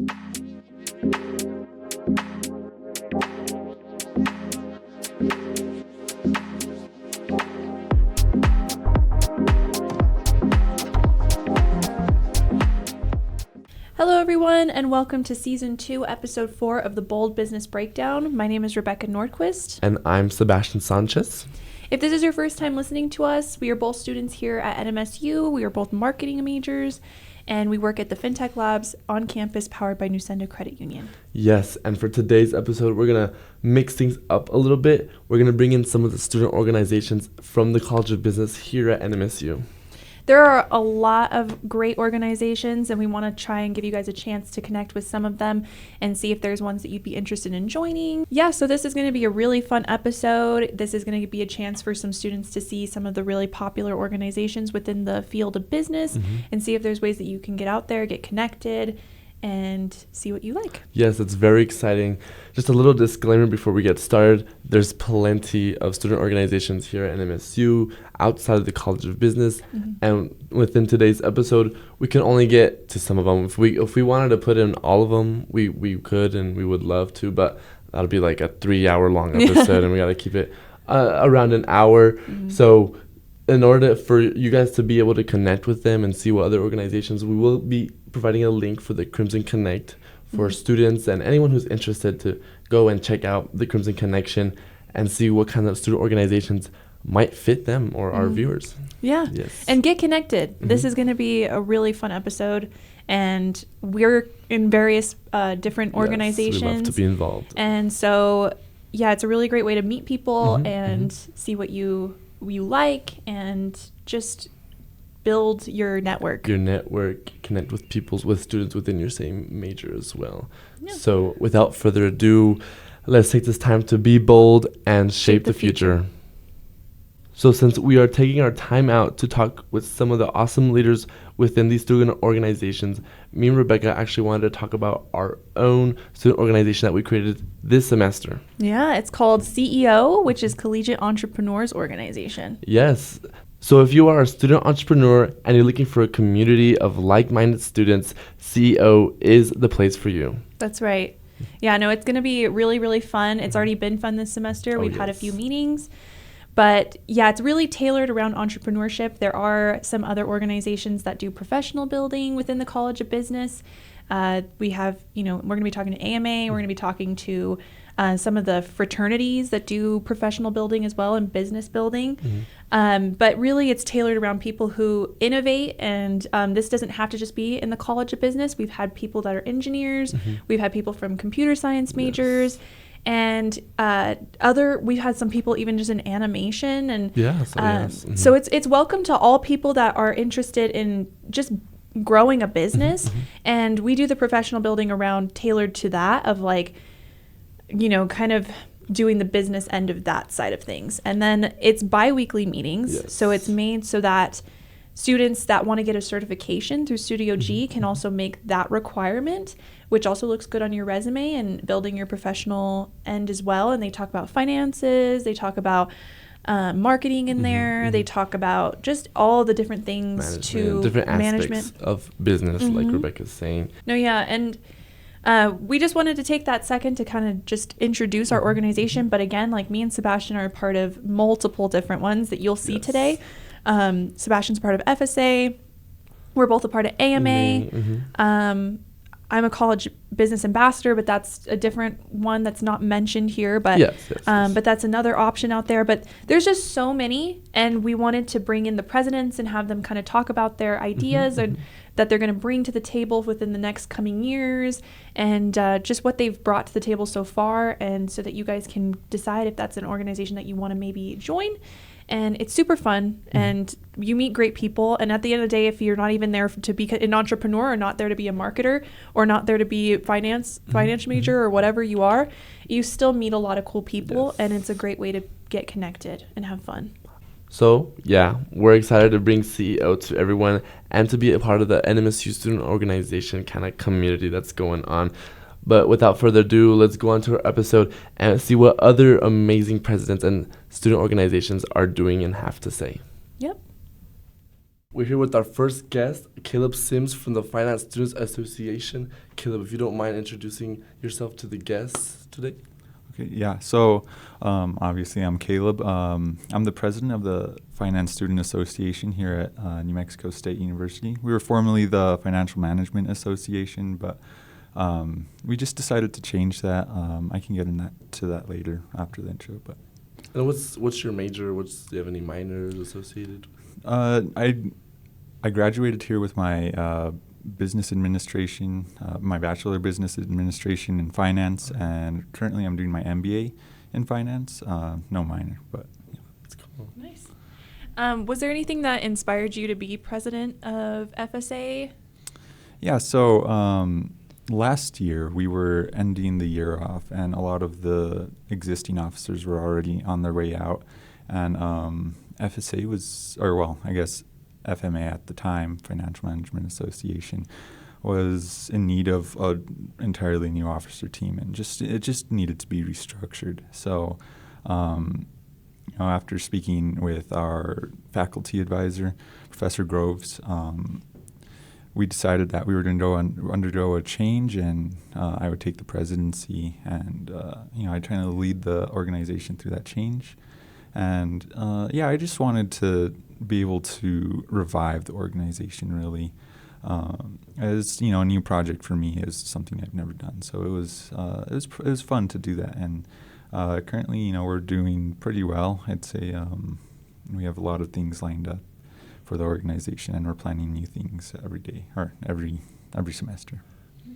Hello everyone, and welcome to Season 2, Episode 4 of the Bold Business Breakdown. My name is Rebecca Nordquist. And I'm Sebastian Sanchez. If this is your first time listening to us, we are both students here at NMSU. We are both marketing majors, and we work at the FinTech Labs on campus powered by Nusenda Credit Union. Yes, and for today's episode, we're going to mix things up a little bit. We're going to bring in some of the student organizations from the College of Business here at NMSU. There are a lot of great organizations, and we want to try and give you guys a chance to connect with some of them and see if there's ones that you'd be interested in joining. Yeah, so this is going to be a really fun episode. This is going to be a chance for some students to see some of the really popular organizations within the field of business and see if there's ways that you can get out there, get connected, and see what you like. Yes, it's very exciting. Just a little disclaimer before we get started. There's plenty of student organizations here at NMSU outside of the College of Business. And within today's episode, we can only get to some of them. If we wanted to put in all of them, we could, and we would love to, but that'll be like a 3-hour long episode and we got to keep it around an hour. So in order for you guys to be able to connect with them and see what other organizations, we will be providing a link for the Crimson Connect for students and anyone who's interested to go and check out the Crimson Connection and see what kind of student organizations might fit them or our viewers. Yeah. Yes. And get connected. This is going to be a really fun episode, and we're in various different organizations. Yes, we love to be involved. And so, yeah, it's a really great way to meet people and see what you like and just build your network. Connect with students within your same major as well. Yeah. So without further ado, let's take this time to be bold and shape the future. So since we are taking our time out to talk with some of the awesome leaders within these student organizations, me and Rebecca actually wanted to talk about our own student organization that we created this semester. Yeah, it's called CEO, which is Collegiate Entrepreneurs Organization. Yes. So if you are a student entrepreneur and you're looking for a community of like-minded students, CEO is the place for you. That's right. Yeah, no, it's going to be really, really fun. It's already been fun this semester. We've had a few meetings. But yeah, it's really tailored around entrepreneurship. There are some other organizations that do professional building within the College of Business. We have, we're going to be talking to AMA. We're going to be talking to some of the fraternities that do professional building as well and business building. But really it's tailored around people who innovate, and this doesn't have to just be in the College of Business. We've had people that are engineers. We've had people from computer science majors. And we've had some people even just in animation, and so it's welcome to all people that are interested in just growing a business. And we do the professional building around tailored to that of kind of doing the business end of that side of things. And then it's bi-weekly meetings, so it's made so that students that want to get a certification through Studio G can also make that requirement, which also looks good on your resume and building your professional end as well. And they talk about finances, they talk about marketing in there, they talk about just all the different things different aspects of business, like Rebecca's saying. No, yeah, and we just wanted to take that second to kind of just introduce our organization. But again, like me and Sebastian are a part of multiple different ones that you'll see today. Sebastian's part of FSA. We're both a part of AMA. I'm a college business ambassador, but that's a different one that's not mentioned here. But but that's another option out there. But there's just so many, and we wanted to bring in the presidents and have them kind of talk about their ideas and that they're going to bring to the table within the next coming years, and just what they've brought to the table so far, and so that you guys can decide if that's an organization that you want to maybe join. And it's super fun, and you meet great people. And at the end of the day, if you're not even there to be an entrepreneur, or not there to be a marketer, or not there to be finance major, or whatever you are, you still meet a lot of cool people, and it's a great way to get connected and have fun. So, yeah, we're excited to bring CEO to everyone and to be a part of the NMSU student organization kind of community that's going on. But without further ado, let's go on to our episode and see what other amazing presidents and student organizations are doing and have to say. Yep. We're here with our first guest, Caleb Sims from the Finance Students Association. Caleb, if you don't mind introducing yourself to the guests today. Okay, yeah. So obviously I'm Caleb. I'm the president of the Finance Student Association here at New Mexico State University. We were formerly the Financial Management Association, but we just decided to change that. I can get into that later after the intro. But And what's your major? Do you have any minors associated? I graduated here with my business administration, my bachelor of business administration in finance, and currently I'm doing my MBA in finance. No minor, but yeah. That's cool. Nice. Was there anything that inspired you to be president of FSA? Yeah, so last year we were ending the year off, and a lot of the existing officers were already on their way out, and FSA was, or well, I guess FMA at the time, Financial Management Association, was in need of an entirely new officer team, and it just needed to be restructured. So, after speaking with our faculty advisor, Professor Groves, we decided that we were going to undergo a change, and I would take the presidency, and I'd try to lead the organization through that change. And I just wanted to be able to revive the organization, really. As a new project for me is something I've never done, so it was fun to do that. And currently, we're doing pretty well. I'd say we have a lot of things lined up for the organization, and we're planning new things every day or every semester.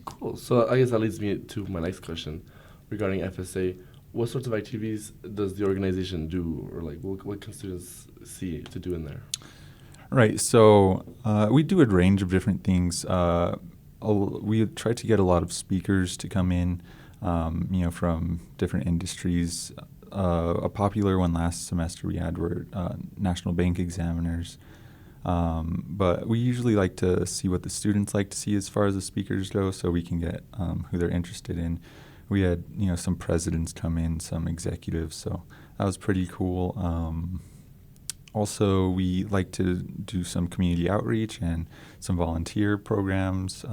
Cool. So I guess that leads me to my next question regarding FSA. What sorts of activities does the organization do, or what can students see to do in there? Right. So we do a range of different things. We try to get a lot of speakers to come in, from different industries. A popular one last semester we had were national bank examiners. But we usually like to see what the students like to see as far as the speakers go, so we can get who they're interested in. We had, some presidents come in, some executives, so that was pretty cool. Also, we like to do some community outreach and some volunteer programs.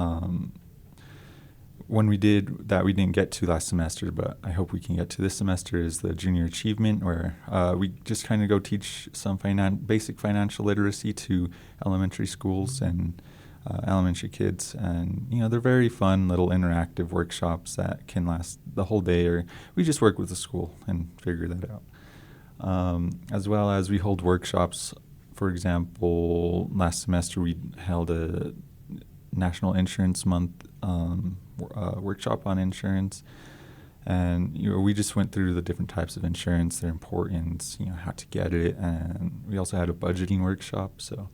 One we did that we didn't get to last semester, but I hope we can get to this semester, is the Junior Achievement, where we just kind of go teach some basic financial literacy to elementary schools and elementary kids. And, they're very fun little interactive workshops that can last the whole day, or we just work with the school and figure that out. As well as we hold workshops. For example, last semester we held a National Insurance Month workshop on insurance, and we just went through the different types of insurance, their importance, how to get it, and we also had a budgeting workshop. So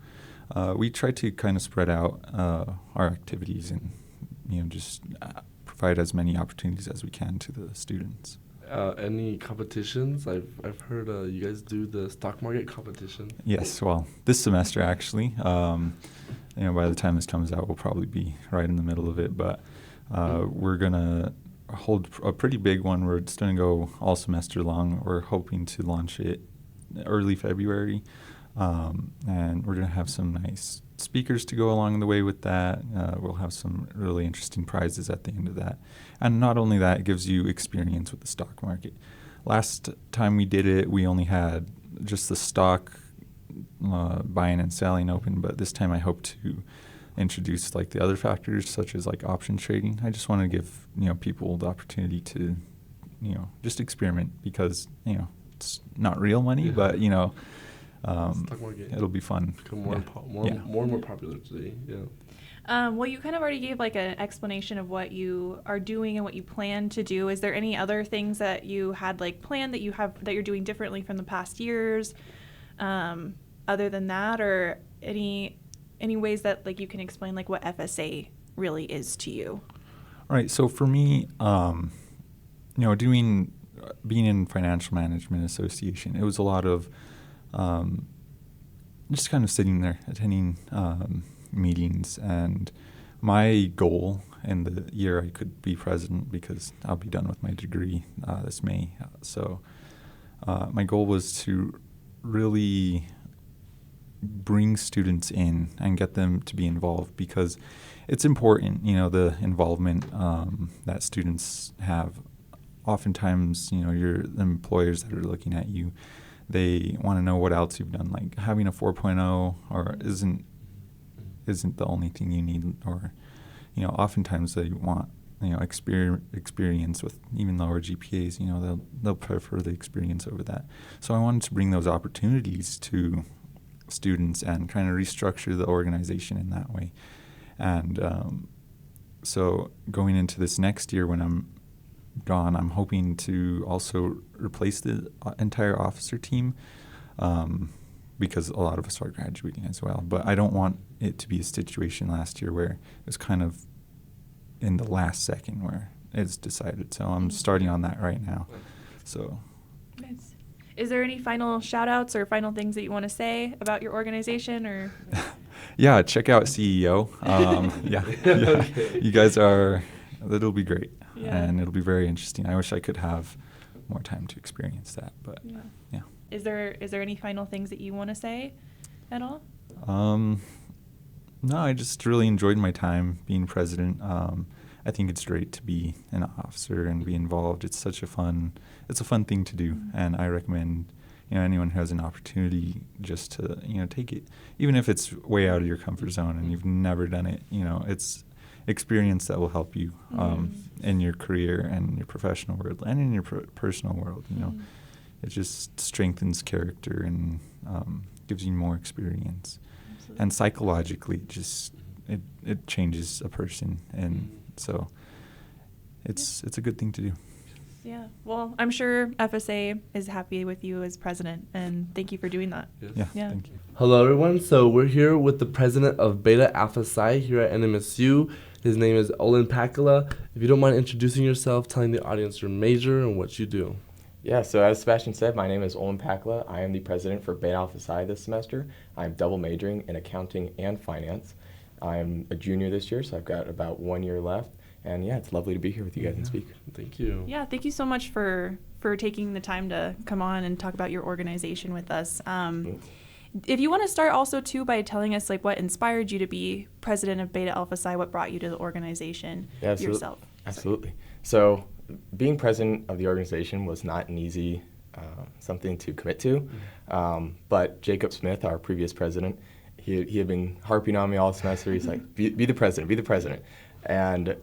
we tried to kind of spread out our activities and just provide as many opportunities as we can to the students. Any competitions? I've heard you guys do the stock market competition. Yes, well, this semester actually. By the time this comes out, we'll probably be right in the middle of it. But we're gonna hold a pretty big one where it's gonna go all semester long. We're hoping to launch it early February, and we're gonna have some nice speakers to go along the way with that. We'll have some really interesting prizes at the end of that. And not only that, it gives you experience with the stock market. Last time we did it, we only had just the stock buying and selling open, but this time I hope to introduce the other factors, such as option trading. I just want to give people the opportunity to just experiment, because it's not real money, but stock market, it'll be fun. Become more and more popular today. Yeah. Well, you kind of already gave an explanation of what you are doing and what you plan to do. Is there any other things that you had planned that you're doing differently from the past years, other than that, or any ways that you can explain what FSA really is to you? Right. So for me, being in Financial Management Association, it was a lot of just kind of sitting there attending meetings, and my goal in the year I could be president, because I'll be done with my degree this May. So my goal was to really bring students in and get them to be involved, because it's important, the involvement that students have. Oftentimes, the employers that are looking at you, they want to know what else you've done. Like having a 4.0 or isn't the only thing you need, or oftentimes they want experience with even lower GPAs. They'll prefer the experience over that. So I wanted to bring those opportunities to students and kind of restructure the organization in that way. And so going into this next year when I'm gone, I'm hoping to also replace the entire officer team, because a lot of us are graduating as well. But I don't want it to be a situation last year where it was kind of in the last second where it's decided. So I'm starting on that right now. So, nice. Is there any final shout-outs or final things that you want to say about your organization? Or yeah, check out CEO. Okay. You guys it'll be great, and it'll be very interesting. I wish I could have more time to experience that, but yeah. Is there any final things that you want to say at all? No, I just really enjoyed my time being president. I think it's great to be an officer and be involved. It's a fun thing to do, and I recommend anyone who has an opportunity just to take it, even if it's way out of your comfort zone and you've never done it. It's experience that will help you in your career and your professional world and in your personal world. It just strengthens character and gives you more experience. Absolutely. And psychologically, just it changes a person, and so it's a good thing to do. Yeah. Well, I'm sure FSA is happy with you as president, and thank you for doing that. Yes. Yeah. Thank you. Hello, everyone. So we're here with the president of Beta Alpha Psi here at NMSU. His name is Olin Pakala. If you don't mind introducing yourself, telling the audience your major and what you do. Yeah, so as Sebastian said, my name is Olin Pakala. I am the president for Beta Alpha Psi this semester. I'm double majoring in accounting and finance. I'm a junior this year, so I've got about 1 year left. And yeah, it's lovely to be here with you guys and speak. Thank you. Yeah, thank you so much for taking the time to come on and talk about your organization with us. If you want to start also too by telling us what inspired you to be president of Beta Alpha Psi, what brought you to the organization yourself. Absolutely. So being president of the organization was not an easy something to commit to, but Jacob Smith, our previous president, he had been harping on me all semester. He's like, be the president. And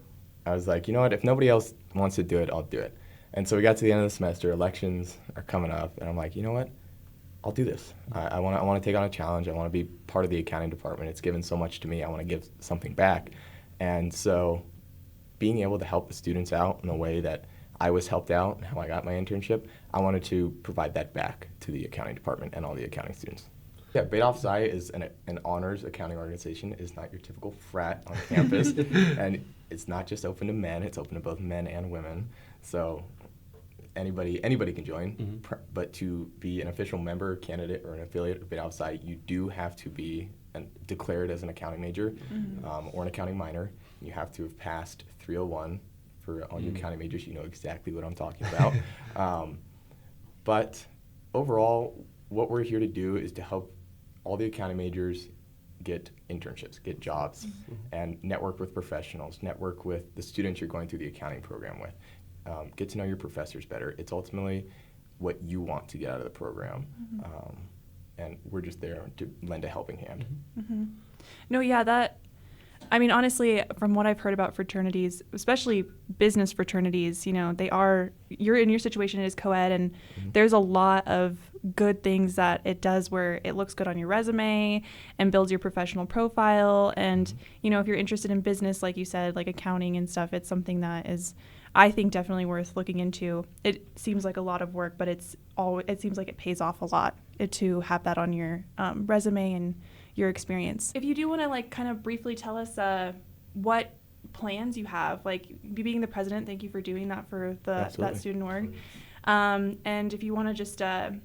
I was like, you know what, if nobody else wants to do it, I'll do it. And so we got to the end of the semester, elections are coming up, and I'm like, you know what, I'll do this. I want to take on a challenge. I want to be part of the accounting department. It's given so much to me. I want to give something back. And so being able to help the students out in the way that I was helped out and how I got my internship, I wanted to provide that back to the accounting department and all the accounting students. Yeah, Beta Alpha Psi is an honors accounting organization. It is not your typical frat on campus. And it's not just open to men, it's open to both men and women. So anybody can join, but to be an official member, candidate, or an affiliate of Beta Alpha Psi, you do have to be declared as an accounting major or an accounting minor. You have to have passed 301 for all your accounting majors. You know exactly what I'm talking about. But overall, what we're here to do is to help all the accounting majors get internships, get jobs, and network with professionals, network with the students you're going through the accounting program with. Get to know your professors better. It's ultimately what you want to get out of the program. And we're just there to lend a helping hand. No, yeah, honestly, from what I've heard about fraternities, especially business fraternities, you're in your situation is co-ed, and there's a lot of good things that it does where it looks good on your resume and builds your professional profile. And, if you're interested in business, like you said, like accounting and stuff, it's something that is, I think, definitely worth looking into. It seems like a lot of work, but it seems like it pays off a lot to have that on your resume and your experience. If you do want to kind of briefly tell us what plans you have, being the president, thank you for doing that for that student org. And if you want to just kind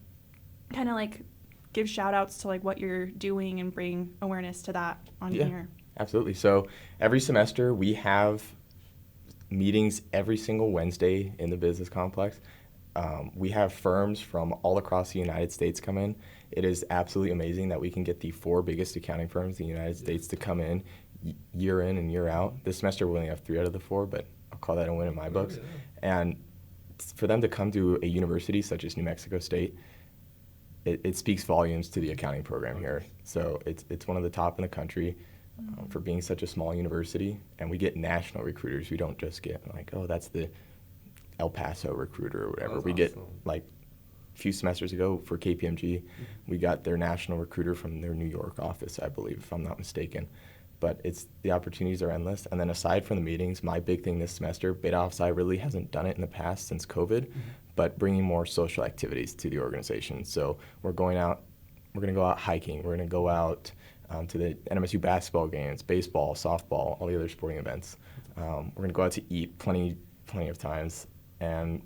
of give shout outs to what you're doing and bring awareness to that on here. Absolutely. So every semester we have meetings every single Wednesday in the business complex. We have firms from all across the United States come in. It is absolutely amazing that we can get the 4 biggest accounting firms in the United States to come in year in and year out. This semester we only have 3 out of the 4, but I'll call that a win in my books. And for them to come to a university such as New Mexico State, it speaks volumes to the accounting program here. So it's one of the top in the country for being such a small university. And we get national recruiters. We don't just get like, oh, that's the El Paso recruiter or whatever. We get like a few semesters ago for KPMG, we got their national recruiter from their New York office, I believe, if I'm not mistaken. But the opportunities are endless. And then aside from the meetings, my big thing this semester, Beta Alpha Psi really hasn't done it in the past since COVID, but bringing more social activities to the organization. So we're going to go out hiking. We're going to go out to the NMSU basketball games, baseball, softball, all the other sporting events. We're going to go out to eat plenty of times. And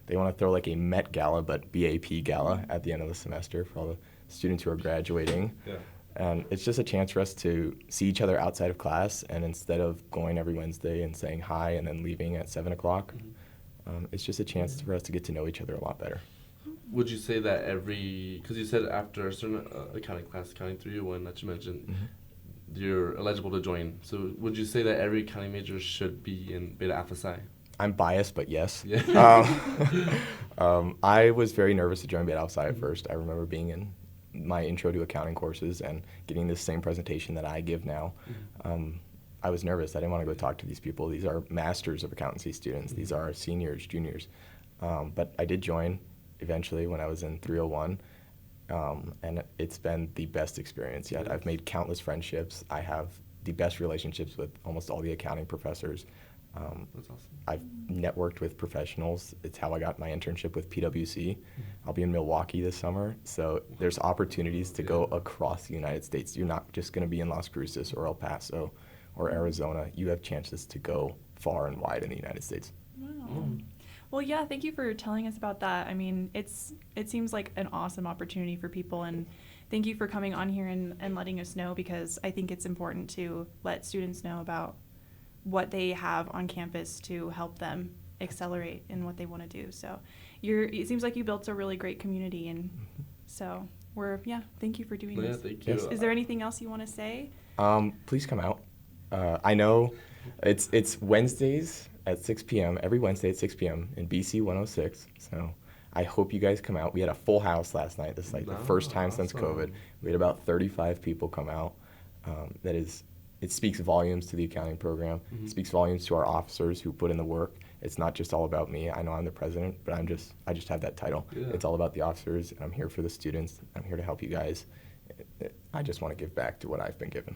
they want to throw like a Met Gala, but BAP Gala at the end of the semester for all the students who are graduating. Yeah. And it's just a chance for us to see each other outside of class, and instead of going every Wednesday and saying hi and then leaving at 7 o'clock, it's just a chance for us to get to know each other a lot better. Would you say that because you said after a certain accounting class, accounting 301 that you mentioned, you're eligible to join. So would you say that every accounting major should be in Beta Alpha Psi? I'm biased, but yes. Yeah. I was very nervous to join Beta Alpha Psi at first. I remember being in my intro to accounting courses and getting the same presentation that I give now. I was nervous. I didn't want to go talk to these people. These are masters of accountancy students. These are seniors, juniors. But I did join eventually when I was in 301, and it's been the best experience yet. I've made countless friendships. I have the best relationships with almost all the accounting professors. That's awesome. I've networked with professionals. It's how I got my internship with PwC. I'll be in Milwaukee this summer, so there's opportunities to go across the United States. You're not just going to be in Las Cruces or El Paso or Arizona. You have chances to go far and wide in the United States. Wow. Well, yeah, thank you for telling us about that. I mean, it seems like an awesome opportunity for people, and thank you for coming on here and letting us know, because I think it's important to let students know about what they have on campus to help them accelerate in what they want to do. So it seems like you built a really great community, and so thank you for doing this. Thank you. Is there anything else you want to say? Please come out. I know it's Wednesdays at 6 p.m., every Wednesday at 6 p.m. in BC 106. So I hope you guys come out. We had a full house last night. This is like the first time since COVID. We had about 35 people come out. It speaks volumes to the accounting program. It speaks volumes to our officers who put in the work. It's not just all about me. I know I'm the president, but I just have that title. Yeah. It's all about the officers, and I'm here for the students. I'm here to help you guys. I just want to give back to what I've been given.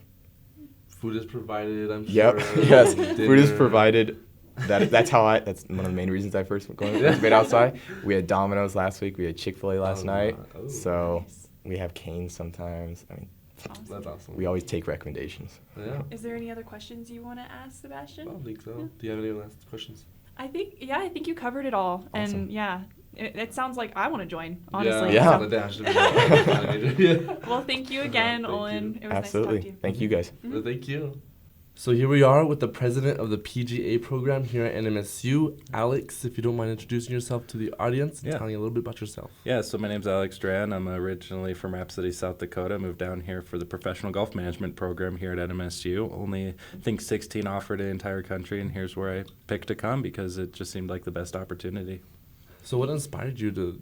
Food is provided, I'm sure. Yep. Yes. Food is provided. That's one of the main reasons I first went to Beta Alpha Psi. We had Domino's last week. We had Chick-fil-A last night. Oh, so nice. We have Cane's sometimes. I mean, awesome. That's awesome. We always take recommendations. Yeah. Is there any other questions you want to ask, Sebastian? I don't think so. Yeah. Do you have any last questions? I think you covered it all. Awesome. And it sounds like I want to join, honestly. Yeah. Well, thank you again, Olin. It was Absolutely. nice to talk to you. Thank you guys. Well, thank you. So here we are with the president of the PGA program here at NMSU. Alex, if you don't mind introducing yourself to the audience and telling a little bit about yourself. Yeah, so my name's Alex Dran. I'm originally from Rapid City, South Dakota. Moved down here for the professional golf management program here at NMSU. Only, I think, 16 offered in the entire country, and here's where I picked to come because it just seemed like the best opportunity. So what inspired you to,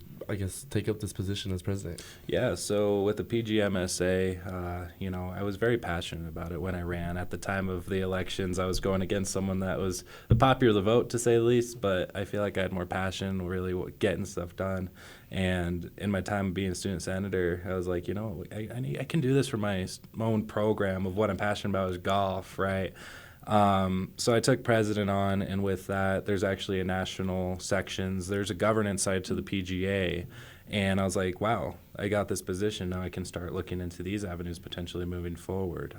take up this position as president? Yeah, so with the PGMSA, I was very passionate about it when I ran. At the time of the elections, I was going against someone that was the popular the vote, to say the least, but I feel like I had more passion, really getting stuff done. And in my time being a student senator, I was like, I can do this for my own program of what I'm passionate about is golf, right? So I took president on, and with that, there's actually a national sections. There's a governance side to the PGA, and I was like, wow, I got this position. Now I can start looking into these avenues potentially moving forward.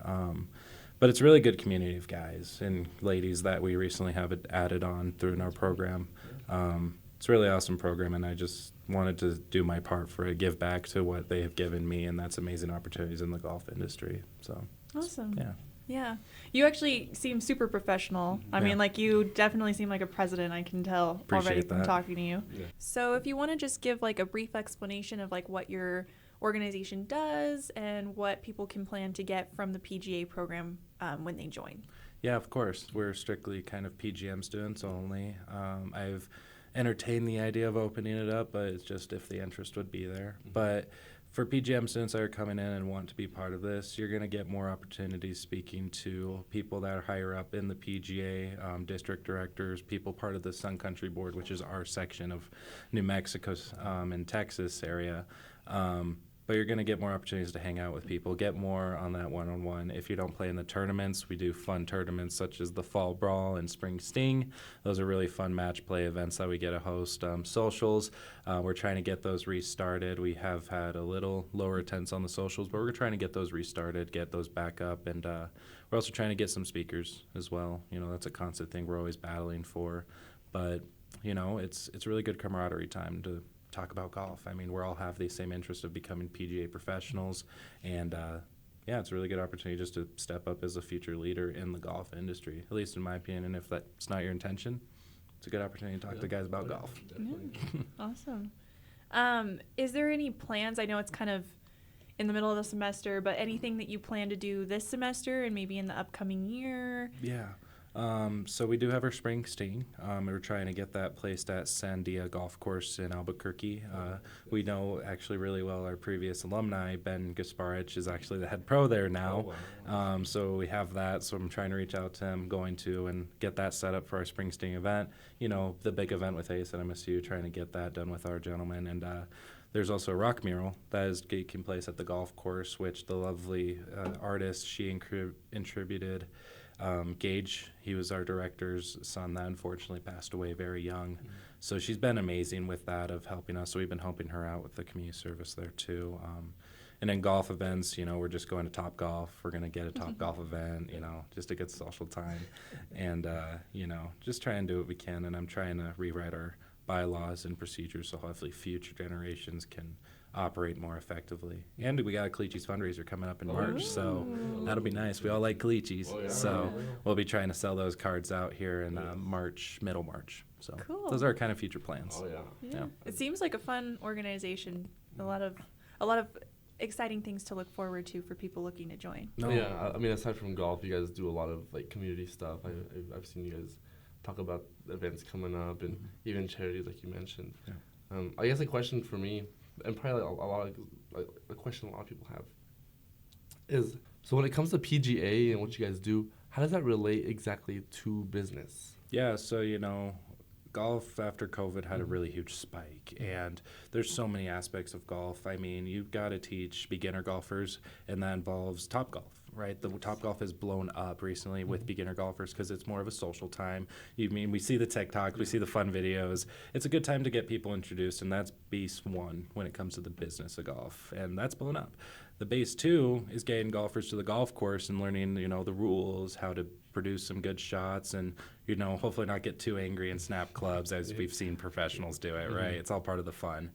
But it's a really good community of guys and ladies that we recently have added on through in our program. It's a really awesome program, and I just wanted to do my part for it, give back to what they have given me, and that's amazing opportunities in the golf industry. So awesome. Yeah. Yeah. You actually seem super professional. I mean, like, you definitely seem like a president, I can tell already from talking to you. Yeah. So if you want to just give, like, a brief explanation of, like, what your organization does and what people can plan to get from the PGA program when they join. Yeah, of course. We're strictly kind of PGM students only. I've entertained the idea of opening it up, but it's just if the interest would be there. But for PGM students that are coming in and want to be part of this, you're going to get more opportunities speaking to people that are higher up in the PGA, district directors, people part of the Sun Country Board, which is our section of New Mexico and Texas area. But you're going to get more opportunities to hang out with people, get more on that one-on-one. If you don't play in the tournaments, we do fun tournaments such as the Fall Brawl and Spring Sting. Those are really fun match play events that we get to host. Socials, we're trying to get those restarted. We have had a little lower attendance on the socials, but we're trying to get those restarted, get those back up. And we're also trying to get some speakers as well. You know, that's a constant thing we're always battling for. But, you know, it's a really good camaraderie time to talk about golf. I mean, we all have the same interest of becoming PGA professionals, and yeah, it's a really good opportunity just to step up as a future leader in the golf industry, at least in my opinion. And if that's not your intention, it's a good opportunity to talk to guys about golf. Yeah. Awesome. Is there any plans? I know it's kind of in the middle of the semester, but anything that you plan to do this semester and maybe in the upcoming year? Yeah. So we do have our spring sting. We're trying to get that placed at Sandia Golf Course in Albuquerque. We know actually really well our previous alumni, Ben Gasparich, is actually the head pro there now. So we have that. So I'm trying to reach out to him, going to, and get that set up for our spring sting event. You know, the big event with Ace at MSU, trying to get that done with our gentlemen. And there's also a rock mural that is taking place at the golf course, which the lovely artist, she contributed. Gage, he was our director's son that unfortunately passed away very young. Mm-hmm. So she's been amazing with that, of helping us. So we've been helping her out with the community service there too. And then golf events, you know, we're just going to Top Golf. We're going to get a Top Golf event, you know, just a good social time. And, you know, just try and do what we can. And I'm trying to rewrite our bylaws and procedures so hopefully future generations can operate more effectively. And we got a Calichi's fundraiser coming up in March, so that'll be nice. We all like Calichi's, so we'll be trying to sell those cards out here in March, middle March. So cool. Those are our kind of future plans. Yeah. It seems like a fun organization. A lot of exciting things to look forward to for people looking to join. Yeah, I mean, aside from golf, you guys do a lot of like community stuff. I've seen you guys talk about events coming up and even charities like you mentioned. Yeah. I guess a question for me, and probably a question a lot of people have, is so when it comes to PGA and what you guys do, how does that relate exactly to business? Yeah, so you know, golf after COVID had a really huge spike, and there's so many aspects of golf. I mean, you've got to teach beginner golfers, and that involves Top Golf, right? The Top Golf has blown up recently with beginner golfers because it's more of a social time. We see the TikToks, we see the fun videos. It's a good time to get people introduced, and that's base one when it comes to the business of golf, and that's blown up. The base two is getting golfers to the golf course and learning, you know, the rules, how to produce some good shots, and, you know, hopefully not get too angry and snap clubs as we've seen professionals do it, right? It's all part of the fun.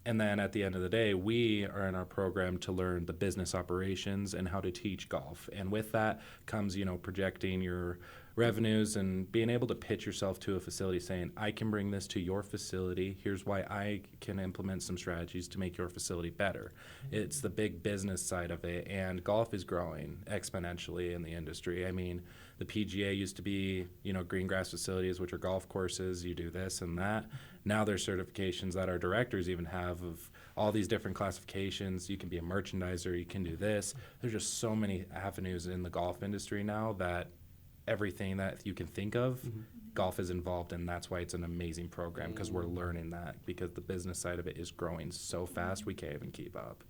And then at the end of the day, we are in our program to learn the business operations and how to teach golf. And with that comes, you know, projecting your revenues and being able to pitch yourself to a facility saying, I can bring this to your facility. Here's why I can implement some strategies to make your facility better. It's the big business side of it. And golf is growing exponentially in the industry. I mean, the PGA used to be, you know, green grass facilities, which are golf courses. You do this and that. Now there's certifications that our directors even have of all these different classifications. You can be a merchandiser. You can do this. There's just so many avenues in the golf industry now that everything that you can think of, golf is involved in. That's why it's an amazing program, because we're learning that, because the business side of it is growing so fast we can't even keep up.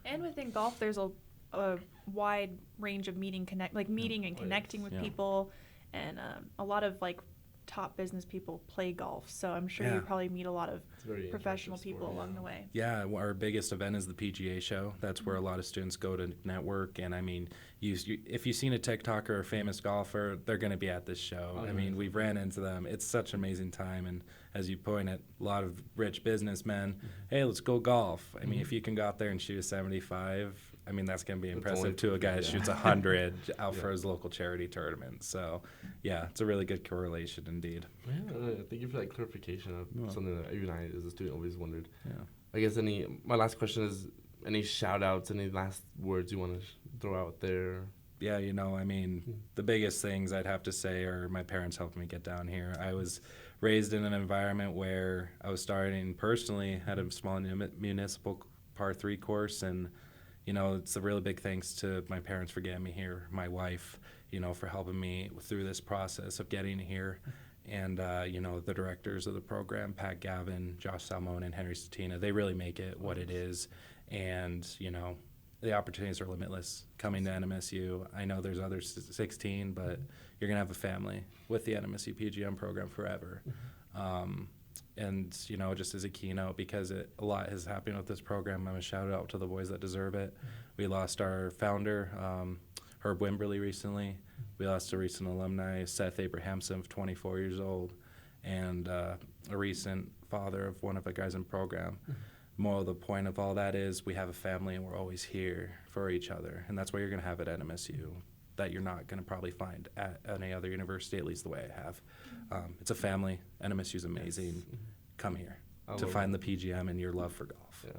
And within golf, there's a wide range of meeting and connecting with people, and a lot of like top business people play golf, so I'm sure you probably meet a lot of professional people along the way. Yeah, our biggest event is the PGA show. That's where a lot of students go to network, and I mean, if you've seen a TikToker or a famous golfer, they're going to be at this show. I mean, we've ran into them. It's such an amazing time, and as you point at, a lot of rich businessmen, hey, let's go golf. I mean, if you can go out there and shoot a 75, I mean, that's going to be That's impressive only- to a guy that yeah. shoots 100 out for Yeah. his local charity tournament. So, yeah, it's a really good correlation indeed. Yeah, thank you for that clarification of Yeah. something that even I, as a student, always wondered. Yeah. I guess my last question is, any shout outs, any last words you want to throw out there? Yeah, you know, I mean, the biggest things I'd have to say are my parents helped me get down here. I was raised in an environment where I was starting personally at a small municipal par 3 course, and, you know, it's a really big thanks to my parents for getting me here, my wife, you know, for helping me through this process of getting here, and, you know, the directors of the program, Pat Gavin, Josh Salmon, and Henry Statina, they really make it what it is, and, you know, the opportunities are limitless coming to NMSU. I know there's other 16, but you're going to have a family with the NMSU PGM program forever. And, you know, just as a keynote, because a lot has happened with this program, I'm a shout out to the boys that deserve it. We lost our founder, Herb Wimberly, recently. We lost a recent alumni, Seth Abrahamson, 24 years old, and a recent father of one of the guys in the program. Moral of the point of all that is we have a family and we're always here for each other, and that's what you're going to have at NMSU that you're not going to probably find at any other university, at least the way I have. It's a family. NMSU's amazing. Come here to find the PGM and your love for golf. Yeah.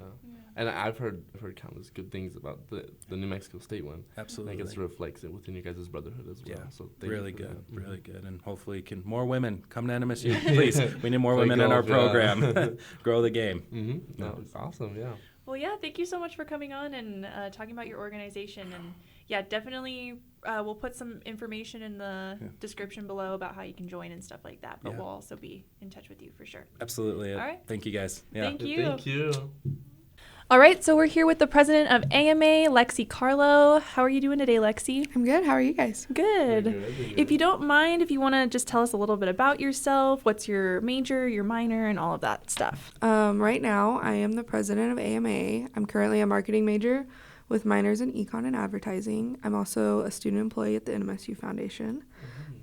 And I've heard countless good things about the New Mexico State one. Absolutely. And I guess it reflects it within you guys' brotherhood as well. Yeah, So thank you really for good, that. really good. And hopefully more women come to NMSU, please. We need more Play women in our golf, yeah. program. Grow the game. Mm-hmm. No, it's awesome, yeah. Well, yeah, thank you so much for coming on and talking about your organization. And yeah, definitely we'll put some information in the description below about how you can join and stuff like that. But we'll also be in touch with you for sure. Absolutely. All right. Thank you, guys. Yeah. Thank you. Thank you. All right, so we're here with the president of AMA, Lexi Carlo. How are you doing today, Lexi? I'm good. How are you guys? Good. Good. If you don't mind, if you want to just tell us a little bit about yourself, what's your major, your minor, and all of that stuff. Right now, I am the president of AMA. I'm currently a marketing major with minors in econ and advertising. I'm also a student employee at the NMSU Foundation.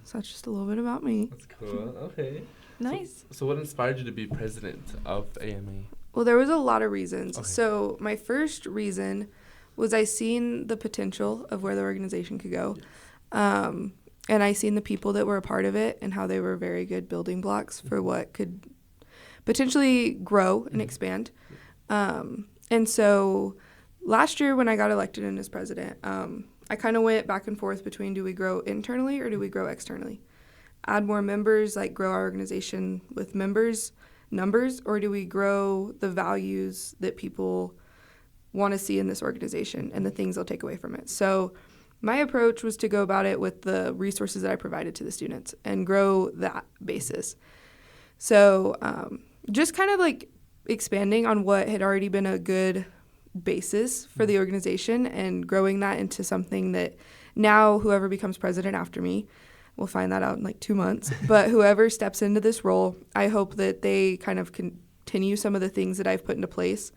So that's just a little bit about me. That's cool. Okay. Nice. So what inspired you to be president of AMA? Well, there was a lot of reasons. Okay. So my first reason was I seen the potential of where the organization could go. And I seen the people that were a part of it and how they were very good building blocks for what could potentially grow and expand. And so last year when I got elected in as president, I kind of went back and forth between do we grow internally or do we grow externally? Add more members, like grow our organization with numbers, or do we grow the values that people want to see in this organization and the things they'll take away from it? So my approach was to go about it with the resources that I provided to the students and grow that basis. So just kind of like expanding on what had already been a good basis for the organization and growing that into something that now whoever becomes president after me, we'll find that out in like 2 months, but whoever steps into this role, I hope that they kind of continue some of the things that I've put into place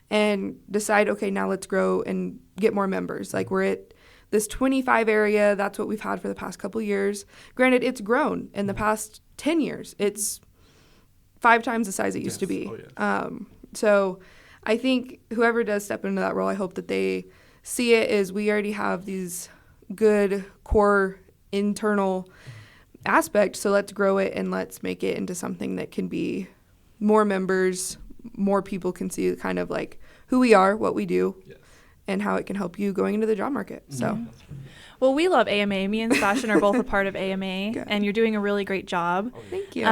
and decide, okay, now let's grow and get more members. Like we're at this 25 area, that's what we've had for the past couple years. Granted, it's grown in the past 10 years. It's 5 times the size it used to be. Oh, yes. So I think whoever does step into that role, I hope that they see it as we already have these good core internal aspects, so let's grow it and let's make it into something that can be more members, more people can see kind of like who we are, what we do, and how it can help you going into the job market. So Well, we love AMA. Me and Sebastian are both a part of AMA, Good. and you're doing a really great job. Thank you.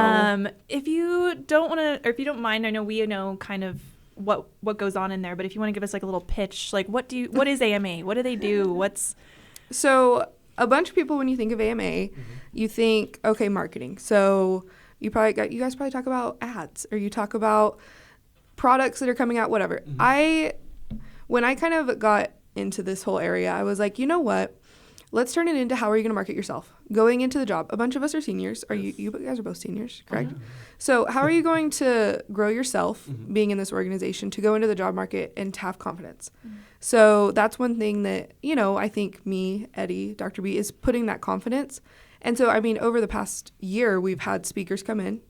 If you don't want to, or if you don't mind, I know we know kind of what goes on in there, but if you want to give us like a little pitch, like what is AMA? What do they do? So a bunch of people, when you think of AMA, you think, okay, marketing. So you guys probably talk about ads, or you talk about products that are coming out, whatever. When I kind of got into this whole area, I was like, you know what? Let's turn it into how are you going to market yourself going into the job. A bunch of us are seniors. You guys are both seniors, correct? So how are you going to grow yourself being in this organization to go into the job market and to have confidence? So that's one thing that, I think me, Eddie, Dr. B is putting that confidence. And so, I mean, over the past year, we've had speakers come in.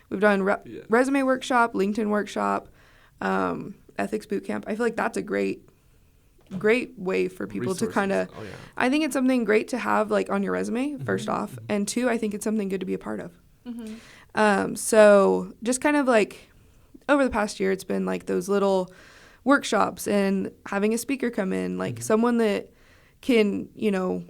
We've done resume workshop, LinkedIn workshop, ethics boot camp. I feel like that's a great great way for people to kind of, Oh, yeah. I think it's something great to have like on your resume, first off. And two, I think it's something good to be a part of. So just kind of like over the past year, it's been like those little workshops and having a speaker come in, like someone that can, you know,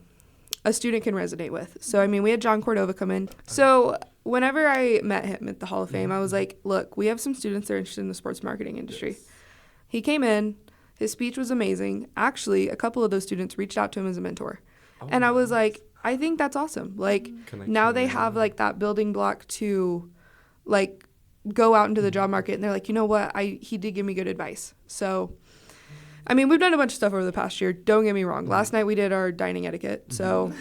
a student can resonate with. So, I mean, we had John Cordova come in. So whenever I met him at the Hall of Fame, I was like, look, we have some students that are interested in the sports marketing industry. He came in. His speech was amazing. Actually, a couple of those students reached out to him as a mentor. And I was like, I think that's awesome. Like, now they have, like, that building block to, like, go out into the job market. And they're like, you know what? He did give me good advice. So, I mean, we've done a bunch of stuff over the past year. Don't get me wrong. Last night we did our dining etiquette. So,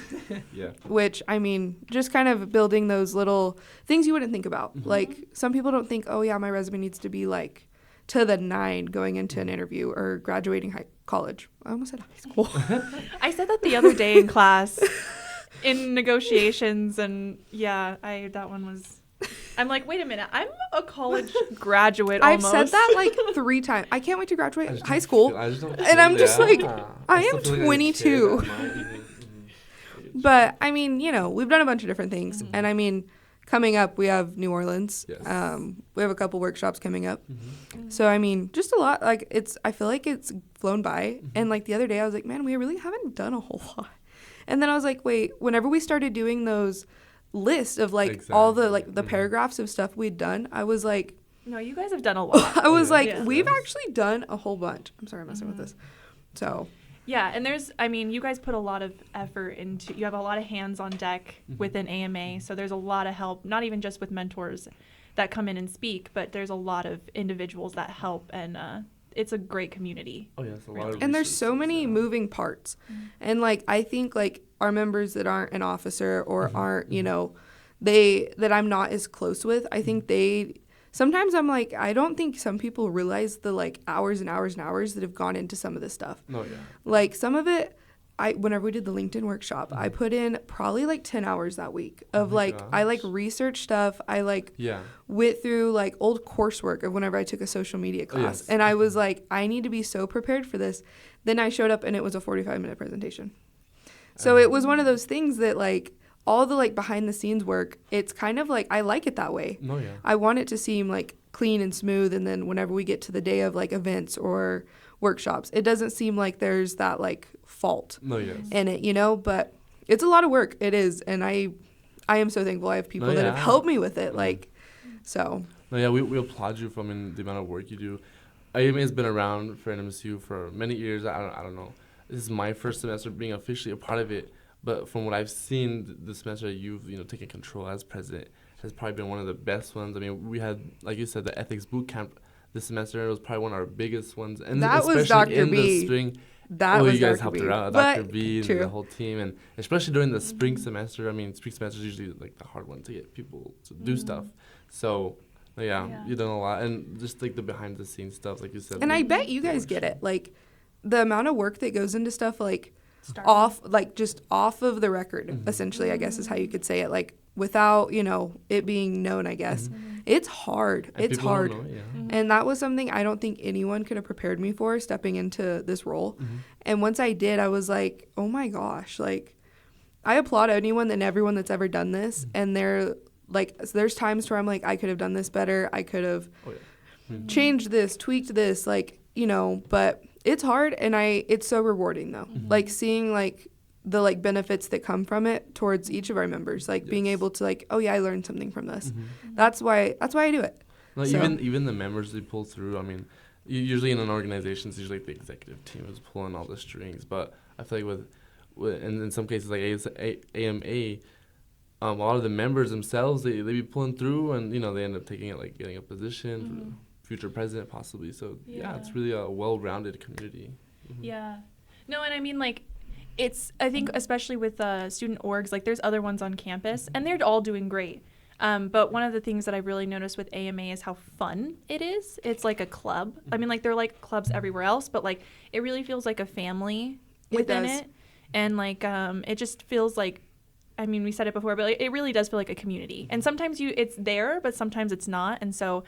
which, I mean, just kind of building those little things you wouldn't think about. Like, some people don't think, oh, yeah, my resume needs to be, like, to the 9 going into an interview or graduating college. I almost said high school. I said that the other day in class in negotiations, and yeah, that one was. I'm like, wait a minute, I'm a college graduate almost. I've said that like 3 times. I can't wait to graduate high school. And I'm just like, I am 22. But I mean, you know, we've done a bunch of different things. And I mean, coming up, we have New Orleans. Yes. We have a couple workshops coming up. So, I mean, just a lot. Like, I feel like it's flown by. And, like, the other day, I was like, man, we really haven't done a whole lot. And then I was like, wait, whenever we started doing those lists of, like, all the, like, the paragraphs of stuff we'd done, I was like. No, you guys have done a lot. I was like, we've actually done a whole bunch. I'm sorry I'm messing with this. So. Yeah, and you guys put a lot of effort you have a lot of hands on deck within AMA, so there's a lot of help, not even just with mentors that come in and speak, but there's a lot of individuals that help, and it's a great community. Oh, yeah, it's a lot of and there's so many moving parts. And, like, I think, like, our members that aren't an officer or aren't, you know, that I'm not as close with, I think sometimes I'm like, I don't think some people realize the, like, hours and hours and hours that have gone into some of this stuff. Oh, yeah. Like, some of it, whenever we did the LinkedIn workshop, I put in probably, like, 10 hours that week of, like, I, like, research stuff. I, like, went through, like, old coursework of whenever I took a social media class. And I was like, I need to be so prepared for this. Then I showed up, and it was a 45-minute presentation. So it was one of those things that, like, all the, like, behind-the-scenes work, it's kind of, like, I like it that way. Oh, yeah. I want it to seem, like, clean and smooth, and then whenever we get to the day of, like, events or workshops, it doesn't seem like there's that, like, fault in it, you know? But it's a lot of work. It is, and I am so thankful I have people that have helped me with it, like, so. No, yeah, we applaud you from the amount of work you do. AMA has been around for NMSU for many years. I don't know. This is my first semester being officially a part of it. But from what I've seen, the semester you've taken control as president has probably been one of the best ones. I mean, we had, like you said, the ethics boot camp this semester. It was probably one of our biggest ones, and that especially was Dr. in B. the spring. That was you guys Dr. helped B. her out, But Dr. B, and the whole team, and especially during the spring semester. I mean, spring semester is usually like the hard one to get people to do stuff. So. Yeah, you've done a lot, and just like the behind the scenes stuff, like you said. And I bet you guys get it, like the amount of work that goes into stuff, like off of the record, essentially, I guess is how you could say it, like without it being known. I guess it's hard. And it's hard, know, and that was something I don't think anyone could have prepared me for stepping into this role. And once I did, I was like, oh my gosh, like I applaud anyone and everyone that's ever done this, and they're. Like, there's times where I'm like, I could have done this better. I could have changed this, tweaked this, like, but it's hard, and it's so rewarding, though. Like, seeing, like, the, like, benefits that come from it towards each of our members. Like, being able to, like, oh, yeah, I learned something from this. That's why I do it. No, so. Even the members they pull through, I mean, usually in an organization, it's usually like the executive team is pulling all the strings. But I feel like and in some cases, like AMA, a lot of the members themselves, they be pulling through, and they end up taking it, like getting a position for future president possibly. So yeah, it's really a well-rounded community. Yeah, no, and I mean, like, I think especially with student orgs, like there's other ones on campus, and they're all doing great. But one of the things that I've really noticed with AMA is how fun it is. It's like a club. I mean, like they're like clubs everywhere else, but like it really feels like a family within it, and like it just feels like. I mean, we said it before, but like, it really does feel like a community. And sometimes it's there, but sometimes it's not. And so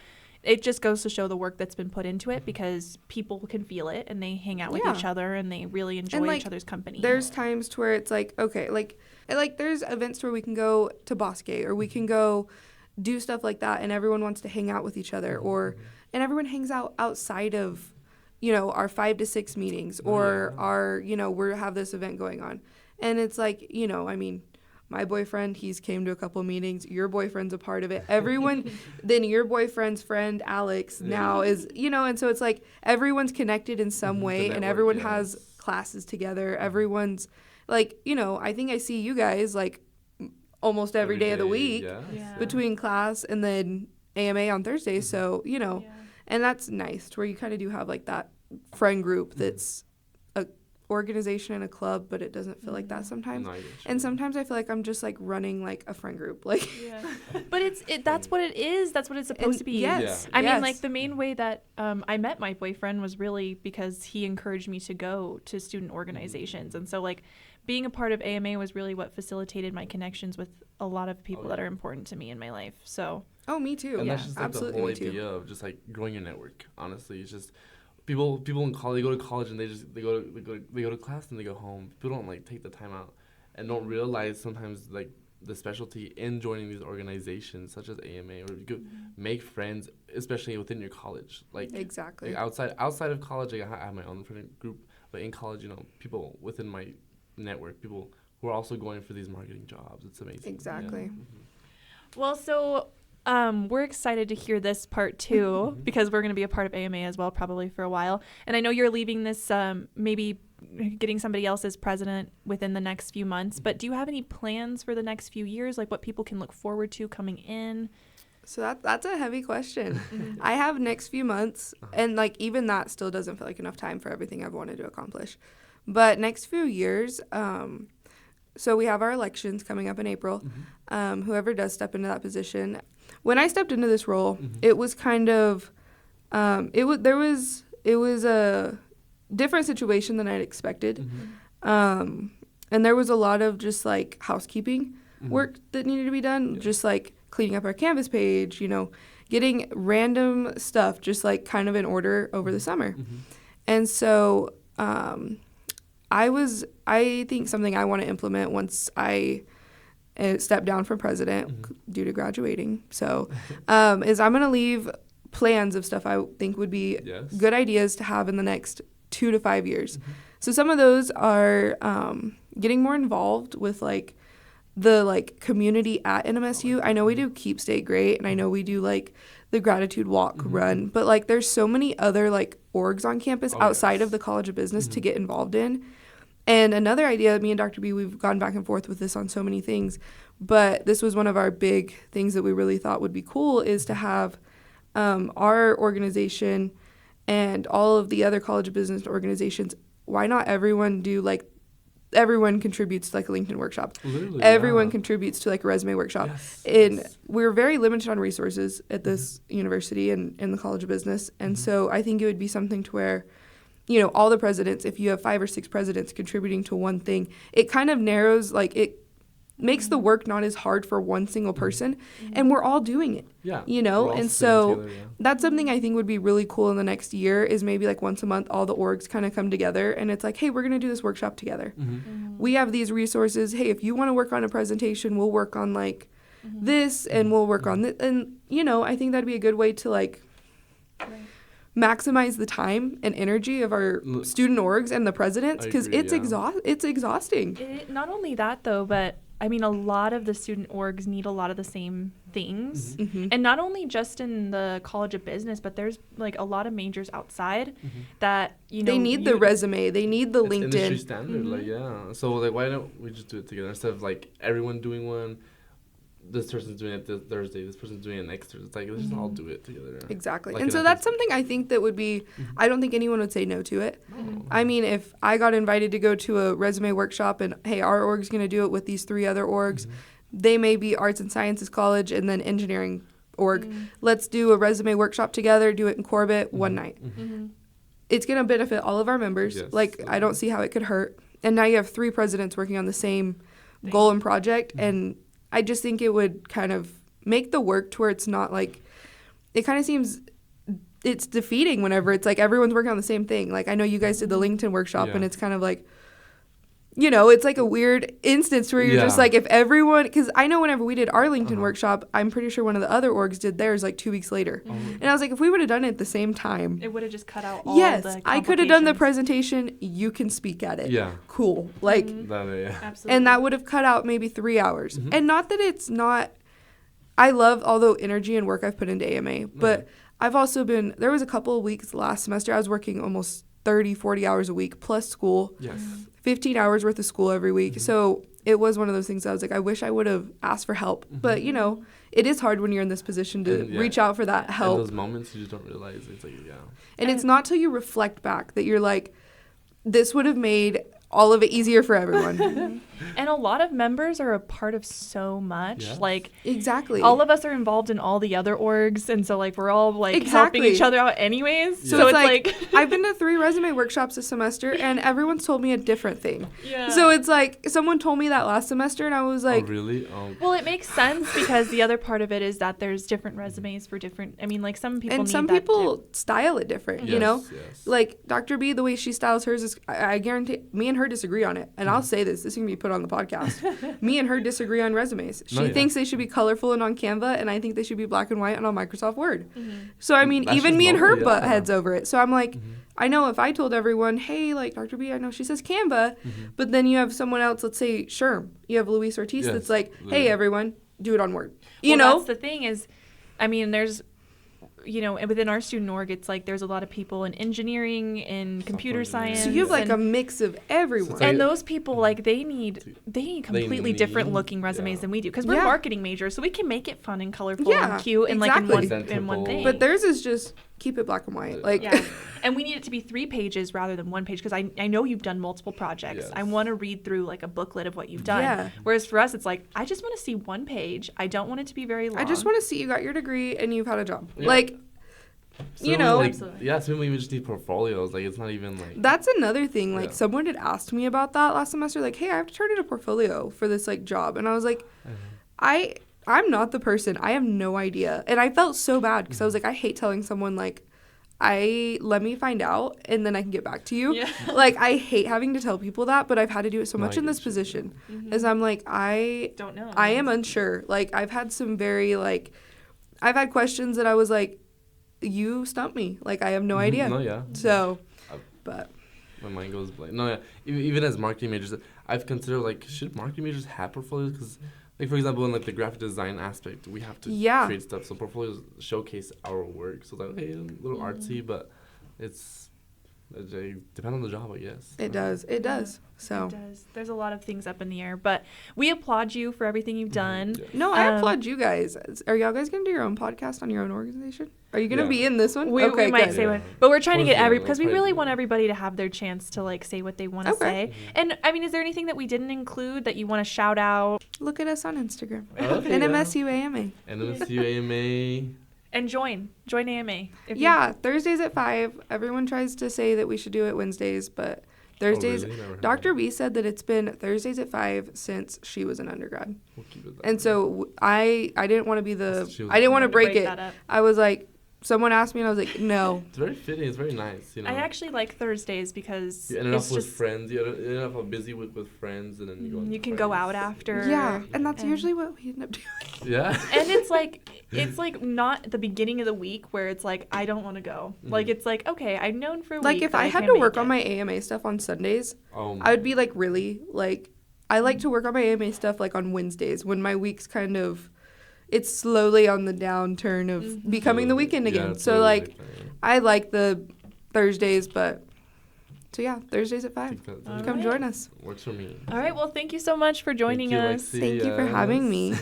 it just goes to show the work that's been put into it, because people can feel it and they hang out with each other and they really enjoy And, like, each other's company. There's times to where it's like, okay, like there's events where we can go to Bosque or we can go do stuff like that, and everyone wants to hang out with each other, and everyone hangs out outside of, you know, our 5 to 6 meetings or our, you know, we have this event going on. And it's like, you know, I mean, my boyfriend, he's came to a couple meetings. Your boyfriend's a part of it. Everyone, then your boyfriend's friend, Alex, now is, you know, and so it's like everyone's connected in some way, network, and everyone has classes together. Everyone's like, you know, I think I see you guys like almost every day of the week between class and then AMA on Thursday. So, you know, and that's nice to where you kind of do have like that friend group that's a organization and a club, but it doesn't feel like that sometimes. No, and sometimes I feel like I'm just like running like a friend group, like. But that's what it is. That's what it's supposed to be. Yes. I mean, like the main way that I met my boyfriend was really because he encouraged me to go to student organizations, and so like being a part of AMA was really what facilitated my connections with a lot of people that are important to me in my life. So. Oh, me too. And that's just like absolutely, the whole me too. idea of just like growing your network. Honestly, it's just people in college, they go to college and they go to class and they go home. People don't like take the time out and don't realize sometimes like the specialty in joining these organizations such as AMA, or you could make friends, especially within your college. Like exactly. Like outside of college, like I have my own friend group, but in college, you know, people within my network, people who are also going for these marketing jobs. It's amazing. Exactly. Well, so we're excited to hear this part too, because we're going to be a part of AMA as well, probably for a while. And I know you're leaving this, maybe getting somebody else as president within the next few months. But do you have any plans for the next few years, like what people can look forward to coming in? So that's a heavy question. I have next few months, and like even that still doesn't feel like enough time for everything I've wanted to accomplish. But next few years, so we have our elections coming up in April. Whoever does step into that position, when I stepped into this role, it was kind of, it was a different situation than I'd expected, and there was a lot of just like housekeeping work that needed to be done, just like cleaning up our Canvas page, you know, getting random stuff just like kind of in order over the summer, and so. I think something I want to implement once I step down from president due to graduating. So, is I'm going to leave plans of stuff I think would be good ideas to have in the next 2 to 5 years. So some of those are getting more involved with like the like community at NMSU. I know we do Keep State Great, and I know we do like the gratitude walk run, but like there's so many other like orgs on campus outside of the College of Business to get involved in. And another idea, me and Dr. B, we've gone back and forth with this on so many things, but this was one of our big things that we really thought would be cool, is to have our organization and all of the other College of Business organizations. Why not everyone do like, everyone contributes to like a LinkedIn workshop. Literally, everyone contributes to like a resume workshop. And we're very limited on resources at this university and in the College of Business. And so I think it would be something to where, you know, all the presidents, if you have 5 or 6 presidents contributing to one thing, it kind of narrows, like it makes the work not as hard for one single person, and we're all doing it. You know, and so that's something I think would be really cool in the next year, is maybe like once a month all the orgs kind of come together and it's like, hey, we're going to do this workshop together. We have these resources. Hey, if you want to work on a presentation, we'll work on like this, and we'll work on this. And, you know, I think that'd be a good way to like maximize the time and energy of our student orgs and the presidents, because it's exhausting. Not only that though, but I mean, a lot of the student orgs need a lot of the same things, and not only just in the College of Business, but there's like a lot of majors outside that, you know, they need the resume, they need the LinkedIn industry standard, like so like why don't we just do it together instead of like everyone doing one? This person's doing it this Thursday, this person's doing it next Thursday. It's like, let's just all do it together. Exactly. Like, and so that's something I think that would be, I don't think anyone would say no to it. I mean, if I got invited to go to a resume workshop and, hey, our org's going to do it with these 3 other orgs, they may be Arts and Sciences College and then Engineering org. Let's do a resume workshop together, do it in Corbett one night. It's going to benefit all of our members. I don't see how it could hurt. And now you have 3 presidents working on the same goal and project, and I just think it would kind of make the work to where it's not like, it kind of seems it's defeating whenever it's like everyone's working on the same thing. Like, I know you guys did the LinkedIn workshop, Yeah. and it's kind of like, you know, it's like a weird instance where you're just Yeah. like, if everyone, because I know whenever we did our LinkedIn workshop, I'm pretty sure one of the other orgs did theirs like 2 weeks later. And I was like, if we would have done it at the same time, It would have just cut out all yes, the I could have done the complications. presentation. You can speak at it. Yeah. Cool. Like, Yeah. Absolutely. and that would have cut out maybe 3 hours. And not that it's not, I love all the energy and work I've put into AMA, but I've also been, there was a couple of weeks last semester, I was working almost 30, 40 hours a week plus school. Yes. 15 hours worth of school every week. So it was one of those things I was like, I wish I would have asked for help. But, you know, it is hard when you're in this position to And, reach out for that In help. those moments, you just don't realize. It's like, yeah. And it's not till you reflect back that you're like, this would have made all of it easier for everyone. And a lot of members are a part of so much. Yes. Like, Exactly. all of us are involved in all the other orgs, and so like we're all like Exactly. helping each other out anyways. So So it's it's like, I've been to 3 resume workshops this semester, and everyone's told me a different thing. yeah. So it's like, someone told me that last semester, and I was like, Oh, really? Oh. Well, it makes sense because the other part of it is that there's different resumes for different. I mean, like some people and need some that people style it different, you Yes, know? yes. Like, Dr. B, the way she styles hers is, I guarantee, me and her disagree on it. And I'll say this can be put on the podcast. Me and her disagree on resumes. She No, yeah. thinks they should be colorful and on Canva, and I think they should be black and white and on Microsoft Word. So, I mean, That's even just me and her normal, butt yeah. heads over it. So I'm like, I know if I told everyone, hey, like, Dr. B, I know she says Canva, but then you have someone else, let's say Sherm, you have Luis Ortiz Yes, that's like, literally. hey, everyone, do it on Word. You Well, know? that's the thing is, I mean, there's, you know, within our student org, it's like there's a lot of people in engineering and computer engineering. science. So you have like and, a mix of everyone. it's like- and those people, like, they need completely different need- looking resumes yeah. than we do because we're Yeah. marketing majors, so we can make it fun and colorful Yeah, and cute and exactly. like in one Presentable. thing. But theirs is just keep it black and white. Like, yeah, and we need it to be 3 pages rather than 1 page because I know you've done multiple projects. Yes. I want to read through like a booklet of what you've done. Yeah. Whereas for us, it's like I just want to see 1 page. I don't want it to be very long. I just want to see you got your degree and you've had a job. Yeah. Like, So you know, like, Absolutely. yeah, so we just need portfolios. Like, it's not even like. that's another thing. Like, Yeah. someone had asked me about that last semester. Like, hey, I have to turn in a portfolio for this like job, and I was like, I'm not the person. I have no idea, and I felt so bad because I was like, I hate telling someone like, let me find out and then I can get back to you. Yeah. Like, I hate having to tell people that, but I've had to do it so No, much I in this get you. position, as I'm like, I don't know. I am unsure. Like, I've had some very like, I've had questions that I was like, you stumped me. Like, I have no idea. No, yeah. So, Uh, but My mind goes blank. No, yeah. Even as marketing majors, I've considered like, should marketing majors have portfolios? Because, like, for example, in like the graphic design aspect, we have to Yeah. create stuff. So portfolios showcase our work. So it's like, okay, a little artsy, but it's depend on the job, I guess. it does. It does. So, It does. There's a lot of things up in the air, but we applaud you for everything you've done. Yeah. no, I Um, applaud you guys. Are y'all guys going to do your own podcast on your own organization? Are you going to Yeah. be in this one? We might good. say Yeah. one, but we're trying to Towards get the end, because we'll we probably really do want that. everybody to have their chance to like say what they want to Okay. say. And I mean, is there anything that we didn't include that you want to shout out? Look at us on Instagram. Okay, NMSUAMA. NMSU AMA. And join AMA. if you- Yeah, Thursdays at 5. Everyone tries to say that we should do it Wednesdays, but Thursdays. really? Never heard Dr. of B said that it's been Thursdays at 5 since she was an undergrad. We'll keep it that And way. so I didn't want to be She was I didn't want to wanted break it. that up. I was like, someone asked me and I was like, no. It's very fitting. It's very nice. You know. I actually like Thursdays because You ended it's up with just friends. You ended up busy with friends, and then you go. you with can go out friends. after. Yeah, and that's And- usually what we end up doing. Yeah. And it's like not the beginning of the week where it's like I don't want to go. Like it's like okay, I've known for a Like week. if that I had can't to make work on it. my AMA stuff on Sundays, Oh I would be like, really? Like, I like to work on my AMA stuff like on Wednesdays when my week's kind of, it's slowly on the downturn of becoming the weekend again. it's So really like, that. I like the Thursdays, but so yeah, Thursdays at 5. Keep that- All Come right. join us. Works for me. All right, well, thank you so much for joining you, us. Lexi. Thank you for having me.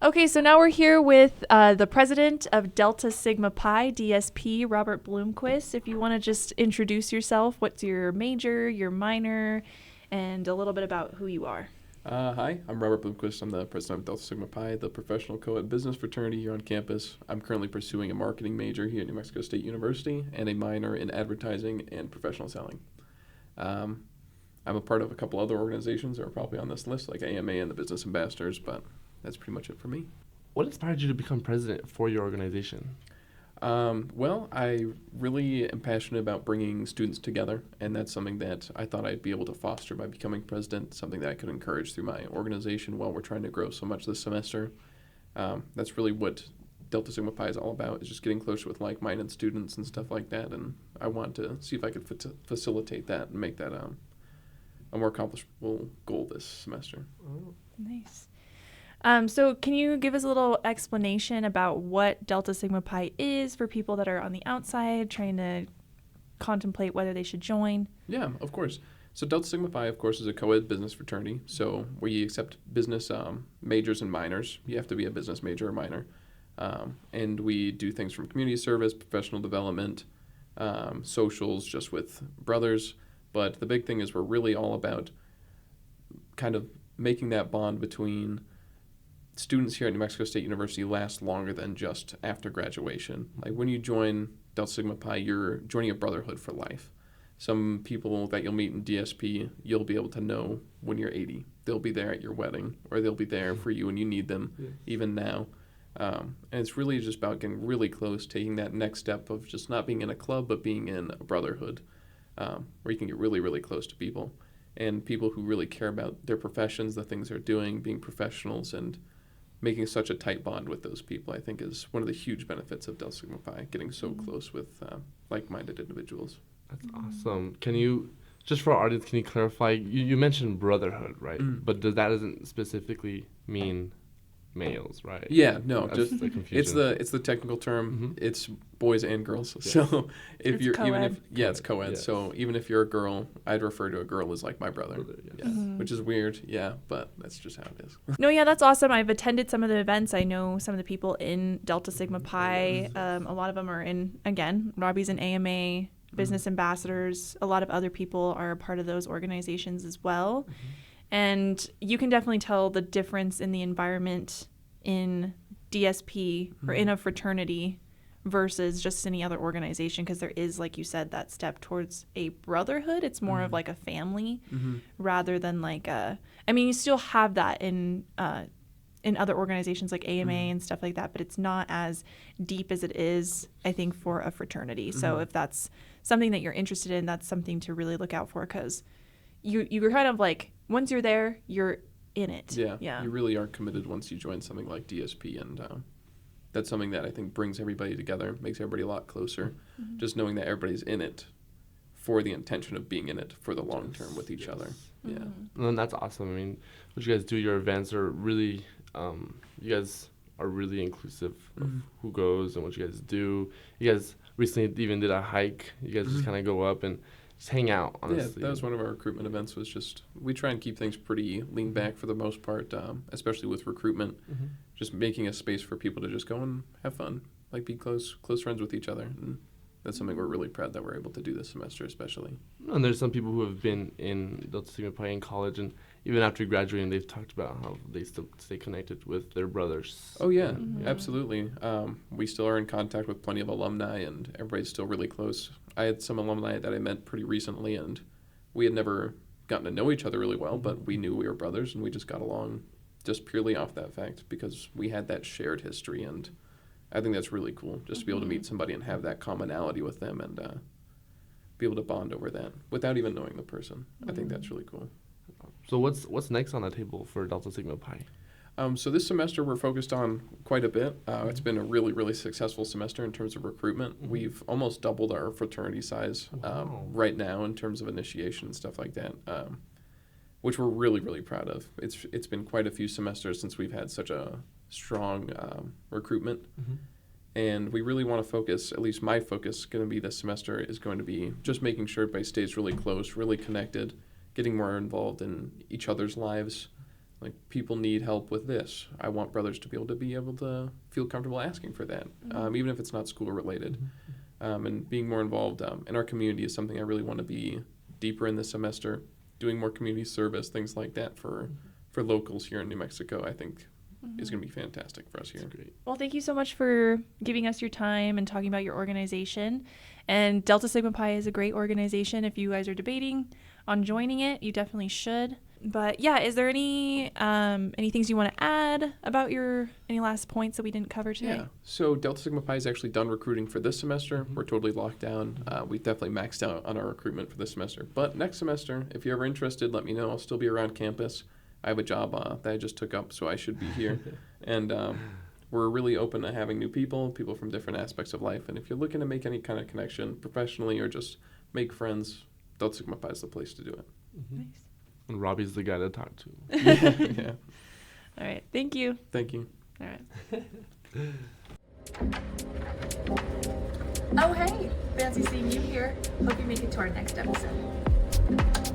Okay, so now we're here with the president of Delta Sigma Pi, DSP, Robert Bloomquist. If you want to just introduce yourself, what's your major, your minor, and a little bit about who you are. Hi, I'm Robert Bloomquist. I'm the president of Delta Sigma Pi, the professional co-ed business fraternity here on campus. I'm currently pursuing a marketing major here at New Mexico State University and a minor in advertising and professional selling. I'm a part of a couple other organizations that are probably on this list, like AMA and the Business Ambassadors, but that's pretty much it for me. What inspired you to become president for your organization? Well, I really am passionate about bringing students together, and that's something that I thought I'd be able to foster by becoming president, something that I could encourage through my organization while we're trying to grow so much this semester. That's really what Delta Sigma Pi is all about, is just getting closer with like-minded students and stuff like that, and I want to see if I could facilitate that and make that a more accomplishable goal this semester. Nice. So can you give us a little explanation about what Delta Sigma Pi is for people that are on the outside trying to contemplate whether they should join? Yeah, of course. So Delta Sigma Phi, of course, is a co-ed business fraternity. So we accept business majors and minors. You have to be a business major or minor. And we do things from community service, professional development, socials, just with brothers. But the big thing is we're really all about kind of making that bond between students here at New Mexico State University last longer than just after graduation. Like when you join Delta Sigma Pi, you're joining a brotherhood for life. Some people that you'll meet in DSP, you'll be able to know when you're 80. They'll be there at your wedding, or they'll be there for you when you need them, even now. And it's really just about getting really close, taking that next step of just not being in a club, but being in a brotherhood, where you can get really, really close to people. And people who really care about their professions, the things they're doing, being professionals, and making such a tight bond with those people, I think, is one of the huge benefits of Delta Sigma Pi, getting so close with like-minded individuals. That's awesome. Can you, just for our audience, can you clarify, you mentioned brotherhood, right? But that doesn't specifically mean males, right? Yeah, no, That's just the confusion. it's the technical term. It's boys and girls. Yeah. So if It's you're co-ed. even if it's co-ed. Yes. So even if you're a girl, I'd refer to a girl as like my brother. Yes. Yeah, which is weird. Yeah, but that's just how it is. No, yeah, that's awesome. I've attended some of the events. I know some of the people in Delta Sigma Pi. A lot of them are in, again, Robbie's an AMA, business ambassadors. A lot of other people are a part of those organizations as well. And you can definitely tell the difference in the environment in DSP or in a fraternity versus just any other organization, because there is, like you said, that step towards a brotherhood. It's more of like a family rather than like a, I mean, you still have that in other organizations like AMA and stuff like that, but it's not as deep as it is, I think, for a fraternity. So if that's something that you're interested in, that's something to really look out for, because you're kind of like, once you're there, you're in it. Yeah. You really are committed once you join something like DSP, and that's something that I think brings everybody together, makes everybody a lot closer. Just knowing that everybody's in it for the intention of being in it for the long term with each other. Yeah. And that's awesome. I mean, what you guys do, your events are really, you guys are really inclusive of who goes and what you guys do. You guys recently even did a hike. You guys just kind of go up and just hang out, honestly. Yeah, that was one of our recruitment events. Was just, we try and keep things pretty lean back for the most part, especially with recruitment. Just making a space for people to just go and have fun, like be close friends with each other. And that's something we're really proud that we're able to do this semester, especially. And there's some people who have been in Delta Sigma Pi in college, and even after graduating, they've talked about how they still stay connected with their brothers. Oh, yeah, absolutely. We still are in contact with plenty of alumni, and everybody's still really close. I had some alumni that I met pretty recently, and we had never gotten to know each other really well, but we knew we were brothers, and we just got along just purely off that fact because we had that shared history, and I think that's really cool, just to be able to meet somebody and have that commonality with them and be able to bond over that without even knowing the person. I think that's really cool. So what's next on the table for Delta Sigma Pi? So this semester we're focused on quite a bit. It's been a really, really successful semester in terms of recruitment. We've almost doubled our fraternity size right now in terms of initiation and stuff like that, which we're really, really proud of. It's been quite a few semesters since we've had such a strong recruitment. And we really want to focus, at least my focus going to be this semester is going to be just making sure everybody stays really close, really connected, getting more involved in each other's lives. Like, people need help with this. I want brothers to be able to feel comfortable asking for that, even if it's not school related. And being more involved in our community is something I really want to be deeper in this semester, doing more community service, things like that for locals here in New Mexico, I think is going to be fantastic for us here. Great. Well, thank you so much for giving us your time and talking about your organization. And Delta Sigma Pi is a great organization. If you guys are debating on joining it, you definitely should. But yeah, is there any things you want to add about any last points that we didn't cover today? Yeah. So Delta Sigma Pi is actually done recruiting for this semester. We're totally locked down. We've definitely maxed out on our recruitment for this semester. But next semester, if you're ever interested, let me know. I'll still be around campus. I have a job that I just took up, so I should be here. And we're really open to having new people from different aspects of life. And if you're looking to make any kind of connection professionally or just make friends, Delta Sigma Pi is the place to do it. Nice. And Robbie's the guy to talk to. Yeah. All right. Thank you. Thank you. All right. Oh, hey. Fancy seeing you here. Hope you make it to our next episode.